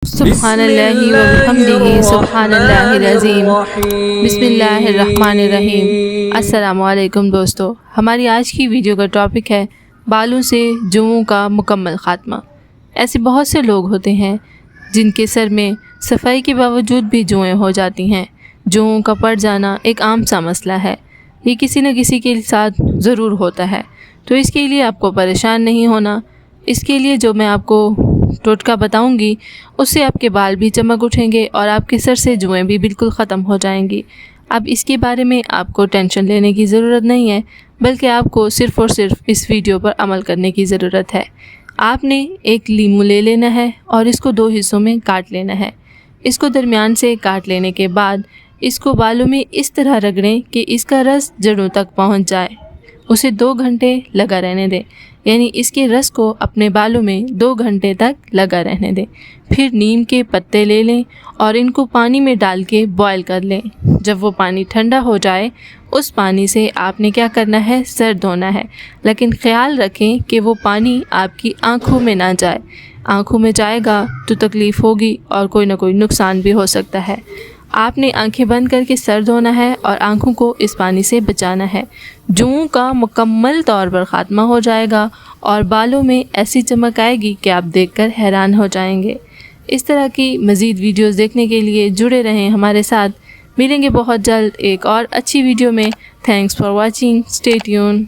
سبحان اللہ و بحمدہ سبحان اللہ العظیم بسم اللہ الرحمن الرحیم۔ السلام علیکم دوستو، ہماری آج کی ویڈیو کا ٹاپک ہے بالوں سے جوؤں کا مکمل خاتمہ۔ ایسے بہت سے لوگ ہوتے ہیں جن کے سر میں صفائی کے باوجود بھی جوئیں ہو جاتی ہیں۔ جوؤں کا پڑ جانا ایک عام سا مسئلہ ہے، یہ کسی نہ کسی کے ساتھ ضرور ہوتا ہے، تو اس کے لیے آپ کو پریشان نہیں ہونا۔ اس کے لیے جو میں آپ کو ٹوٹکا بتاؤں گی اس سے آپ کے بال بھی چمک اٹھیں گے اور آپ کے سر سے جوئیں بھی بالکل ختم ہو جائیں گی۔ اب اس کے بارے میں آپ کو ٹینشن لینے کی ضرورت نہیں ہے، بلکہ آپ کو صرف اور صرف اس ویڈیو پر عمل کرنے کی ضرورت ہے۔ آپ نے ایک لیمو لے لینا ہے اور اس کو 2 حصوں میں کاٹ لینا ہے۔ اس کو درمیان سے کاٹ لینے کے بعد اس کو بالوں میں اس طرح رگڑیں کہ اس کا رس جڑوں تک پہنچ جائے۔ اسے 2 گھنٹے لگا رہنے دیں، یعنی اس کے رس کو اپنے بالوں میں 2 گھنٹے تک لگا رہنے دیں۔ پھر نیم کے پتے لے لیں اور ان کو پانی میں ڈال کے بوائل کر لیں۔ جب وہ پانی ٹھنڈا ہو جائے اس پانی سے آپ نے کیا کرنا ہے، سر دھونا ہے، لیکن خیال رکھیں کہ وہ پانی آپ کی آنکھوں میں نہ جائے۔ آنکھوں میں جائے گا تو تکلیف ہوگی اور کوئی نہ کوئی نقصان بھی ہو سکتا ہے۔ آپ نے آنکھیں بند کر کے سر دھونا ہے اور آنکھوں کو اس پانی سے بچانا ہے۔ جوؤں کا مکمل طور پر خاتمہ ہو جائے گا اور بالوں میں ایسی چمک آئے گی کہ آپ دیکھ کر حیران ہو جائیں گے۔ اس طرح کی مزید ویڈیوز دیکھنے کے لیے جڑے رہیں ہمارے ساتھ۔ ملیں گے بہت جلد ایک اور اچھی ویڈیو میں۔ Thanks for watching, stay tune.